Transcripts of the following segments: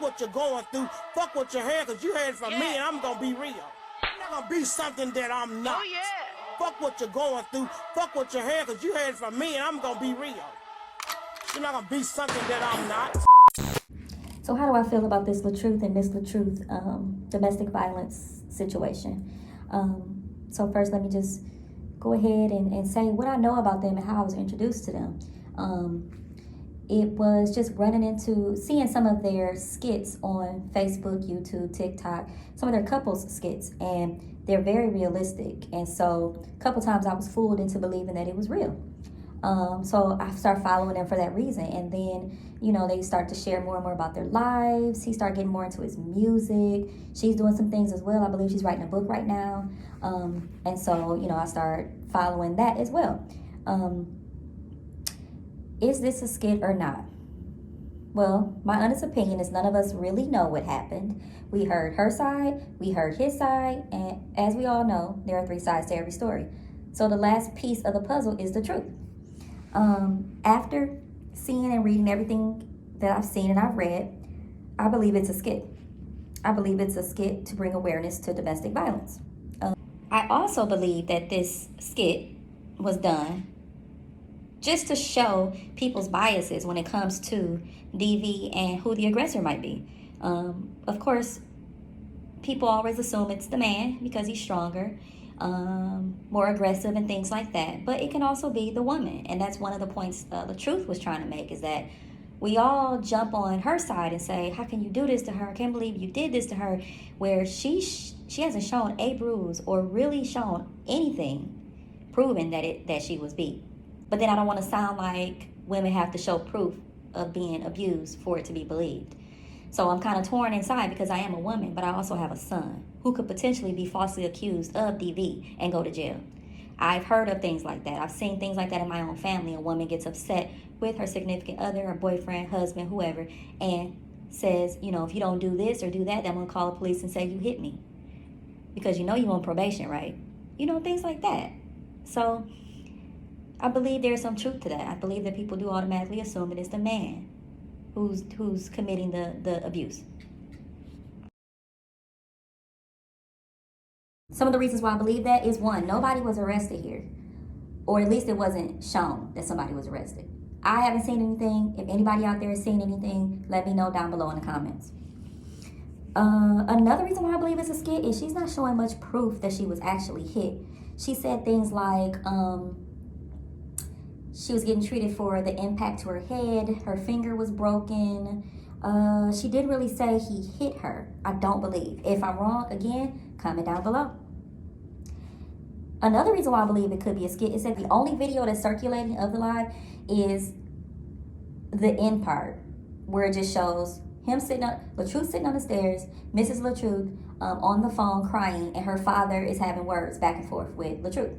what you're going through. Fuck what you heard, because you heard it from me, and I'm going to be real. I'm not going to be something that I'm not. Oh, yeah. Fuck what you're going through. Fuck what you heard, because you heard it from me, and I'm going to be real. You're not going to be something that I'm not. So how do I feel about this Latruth and Miss Latruth domestic violence situation? So first, let me just go ahead and say what I know about them and how I was introduced to them. It was just seeing some of their skits on Facebook, YouTube, TikTok, some of their couples skits, and they're very realistic. And so a couple times I was fooled into believing that it was real. So I started following them for that reason. And then, they start to share more and more about their lives. He started getting more into his music. She's doing some things as well. I believe she's writing a book right now. And so, I started following that as well. Is this a skit or not? Well, my honest opinion is none of us really know what happened. We heard her side, we heard his side, and as we all know, there are 3 sides to every story. So the last piece of the puzzle is the truth. After seeing and reading everything that I've seen and I've read, I believe it's a skit. I believe it's a skit to bring awareness to domestic violence. I also believe that this skit was done just to show people's biases when it comes to DV and who the aggressor might be. Of course, people always assume it's the man because he's stronger, more aggressive and things like that. But it can also be the woman. And that's one of the points Latruth was trying to make, is that we all jump on her side and say, how can you do this to her? I can't believe you did this to her. Where she hasn't shown a bruise or really shown anything proving that she was beat. But then I don't want to sound like women have to show proof of being abused for it to be believed. So I'm kind of torn inside because I am a woman, but I also have a son who could potentially be falsely accused of DV and go to jail. I've heard of things like that. I've seen things like that in my own family. A woman gets upset with her significant other, her boyfriend, husband, whoever, and says, if you don't do this or do that, then I'm going to call the police and say you hit me. Because you're on probation, right? Things like that. So I believe there's some truth to that. I believe that people do automatically assume it is the man who's committing the abuse. Some of the reasons why I believe that is, one, nobody was arrested here. Or at least it wasn't shown that somebody was arrested. I haven't seen anything. If anybody out there has seen anything, let me know down below in the comments. Another reason why I believe it's a skit is she's not showing much proof that she was actually hit. She said things like, she was getting treated for the impact to her head. Her finger was broken. She didn't really say he hit her. I don't believe. If I'm wrong, again, comment down below. Another reason why I believe it could be a skit is that the only video that's circulating of the live is the end part, where it just shows him Latruth sitting on the stairs, Mrs. Latruth on the phone crying, and her father is having words back and forth with Latruth.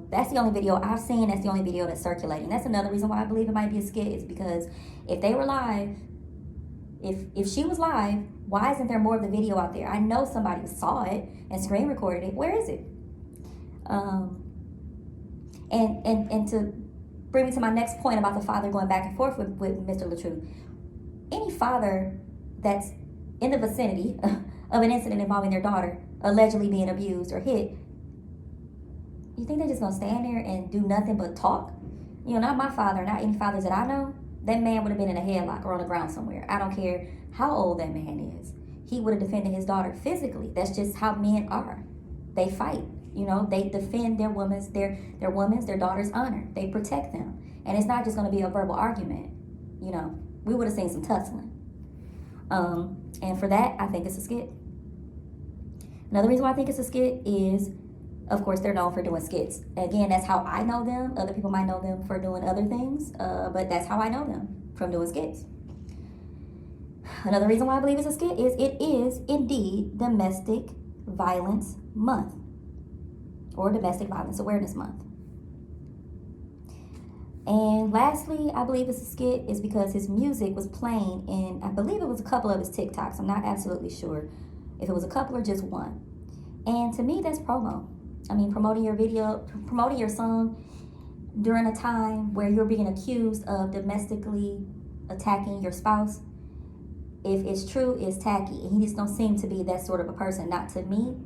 That's the only video I've seen. That's the only video that's circulating. That's another reason why I believe it might be a skit, is because if they were live, if she was live, why isn't there more of the video out there? I know somebody saw it and screen recorded it. Where is it? And to bring me to my next point about the father going back and forth with Mr. Latruth. Any father that's in the vicinity of an incident involving their daughter allegedly being abused or hit, you think they're just gonna stand there and do nothing but talk? Not my father, not any fathers that I know. That man would have been in a headlock or on the ground somewhere. I don't care how old that man is. He would have defended his daughter physically. That's just how men are. They fight. They defend their their daughter's honor. They protect them. And it's not just gonna be a verbal argument. We would have seen some tussling. And for that, I think it's a skit. Another reason why I think it's a skit is, of course, they're known for doing skits. Again, that's how I know them. Other people might know them for doing other things, but that's how I know them, from doing skits. Another reason why I believe it's a skit is it is indeed Domestic Violence Month, or Domestic Violence Awareness Month. And lastly, I believe it's a skit is because his music was playing in, I believe it was a couple of his TikToks. I'm not absolutely sure if it was a couple or just one. And to me, that's promo. I mean, promoting your video, promoting your song during a time where you're being accused of domestically attacking your spouse If it's true, it's tacky. And he just don't seem to be that sort of a person. Not to me.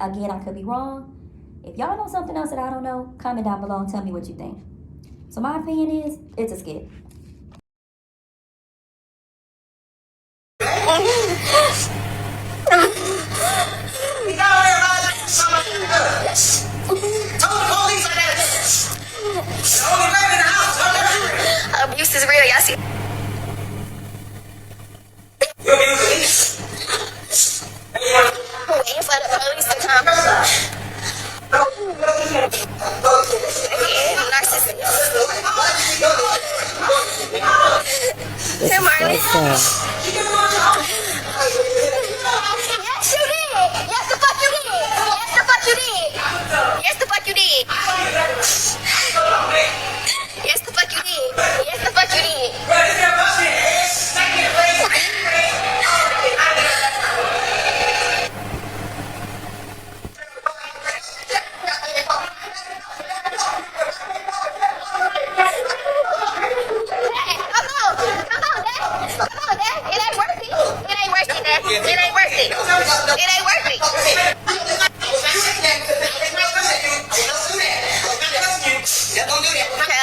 Again, I could be wrong. If y'all know something else that I don't know, comment down below and tell me what you think. So my opinion is, it's a skit. Abuse is real, y'all see. Waiting for the police to come. Yeah, narcissist. Hey, Marley. Yes, you did. Yes, the fuck you did. Yes, the fuck you did. Yes, the fuck you did. Yes, the fuck you did. Yes, the fuck you did.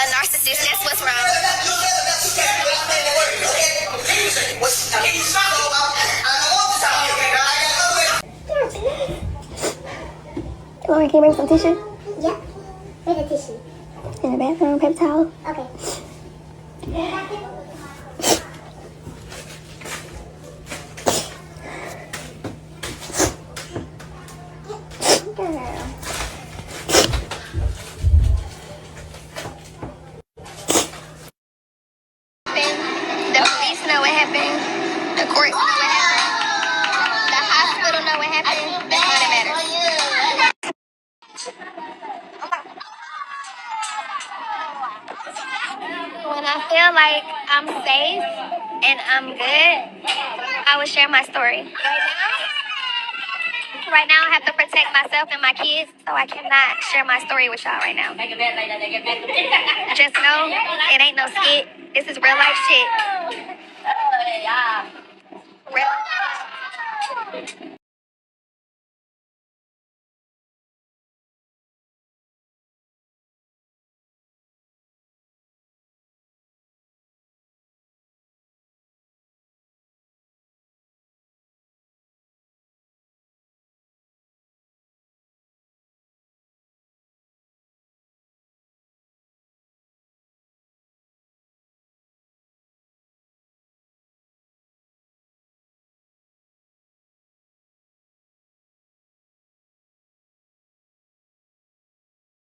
Narcissist, that's what's wrong. Lori, can you bring some tissue? Yeah. Where's the tissue? In the bathroom, paper towel. Okay. Girl. The police know what happened. The courts know what happened. The hospital know what happened. That's all that matters. When I feel like I'm safe and I'm good, I will share my story. Right now, I have to protect myself and my kids, so I cannot share my story with y'all right now. Just know, it ain't no skit. This is real life shit. Real.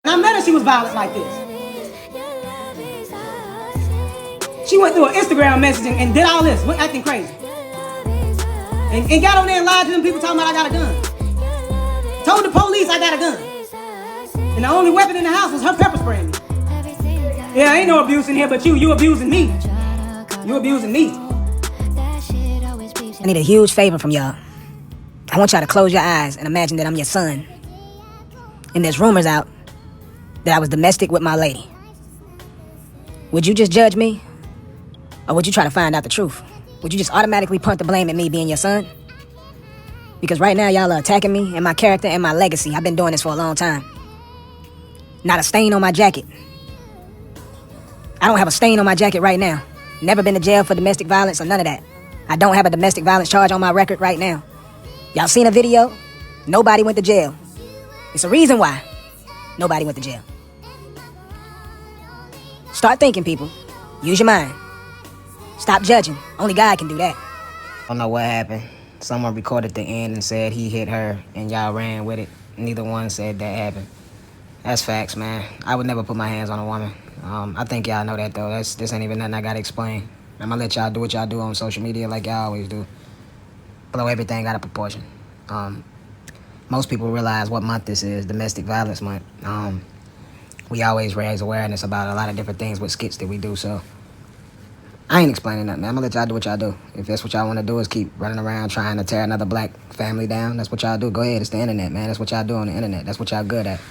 And I met her, she was violent like this. She went through an Instagram messaging and did all this, went acting crazy. And got on there and lied to them people talking about I got a gun. Told the police I got a gun. And the only weapon in the house was her pepper spraying me. Yeah, ain't no abuse in here, but you abusing me. You abusing me. I need a huge favor from y'all. I want y'all to close your eyes and imagine that I'm your son. And there's rumors out that I was domestic with my lady. Would you just judge me? Or would you try to find out the truth? Would you just automatically punt the blame at me being your son? Because right now y'all are attacking me and my character and my legacy. I've been doing this for a long time. Not a stain on my jacket. I don't have a stain on my jacket right now. Never been to jail for domestic violence or none of that. I don't have a domestic violence charge on my record right now. Y'all seen a video? Nobody went to jail. It's a reason why nobody went to jail. Start thinking, people. Use your mind. Stop judging. Only God can do that. I don't know what happened. Someone recorded the end and said he hit her and y'all ran with it. Neither one said that happened. That's facts, man. I would never put my hands on a woman. I think y'all know that, though. This ain't even nothing I gotta explain. I'm gonna let y'all do what y'all do on social media like y'all always do. Blow everything out of proportion. Most people realize what month this is, Domestic Violence Month. We always raise awareness about a lot of different things with skits that we do, so I ain't explaining nothing, man. I'm gonna let y'all do what y'all do. If that's what y'all wanna do is keep running around trying to tear another black family down, that's what y'all do. Go ahead, it's the internet, man. That's what y'all do on the internet. That's what y'all good at.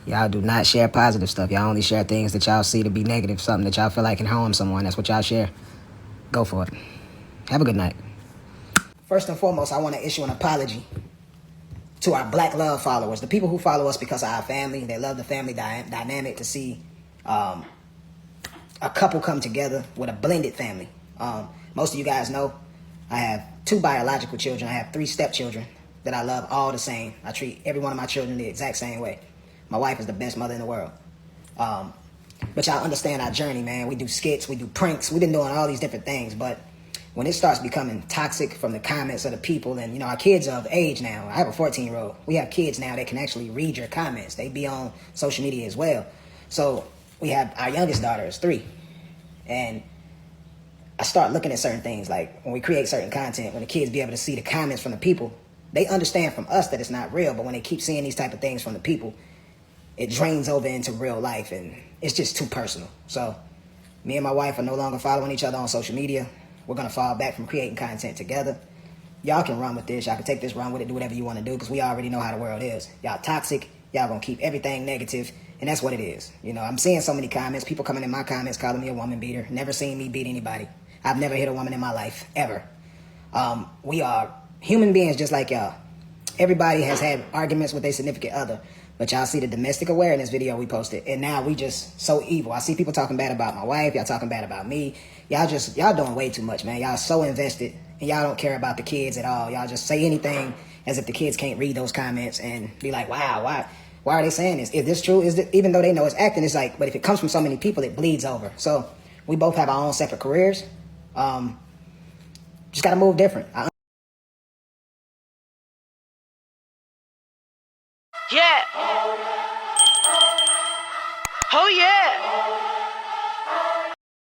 Y'all do not share positive stuff. Y'all only share things that y'all see to be negative, something that y'all feel like can harm someone. That's what y'all share. Go for it. Have a good night. First and foremost, I want to issue an apology to our Black Love followers, the people who follow us because of our family. They love the family dynamic, to see a couple come together with a blended family. Most of you guys know I have 2 biological children. I have 3 stepchildren that I love all the same. I treat every one of my children the exact same way. My wife is the best mother in the world. But y'all understand our journey, man. We do skits, we do pranks. We've been doing all these different things, but when it starts becoming toxic from the comments of the people, and, you know, our kids are of age now. I have a 14-year-old. We have kids now that can actually read your comments. They be on social media as well. So we have, our youngest daughter is 3. And I start looking at certain things, like when we create certain content, when the kids be able to see the comments from the people, they understand from us that it's not real, but when they keep seeing these type of things from the people, it drains over into real life, and it's just too personal. So me and my wife are no longer following each other on social media. We're going to fall back from creating content together. Y'all can run with this. Y'all can take this, run with it, do whatever you want to do, because we already know how the world is. Y'all toxic. Y'all going to keep everything negative, and that's what it is. You know, I'm seeing so many comments, people coming in my comments calling me a woman beater. Never seen me beat anybody. I've never hit a woman in my life, ever. We are human beings just like y'all. Everybody has had arguments with their significant other, but y'all see the domestic awareness video we posted, and now we just so evil. I see people talking bad about my wife. Y'all talking bad about me. Y'all doing way too much, man. Y'all so invested, and y'all don't care about the kids at all. Y'all just say anything as if the kids can't read those comments and be like, wow, why are they saying this? Is this true? Even though they know it's acting, it's like, but if it comes from so many people, it bleeds over. So we both have our own separate careers. Just got to move different.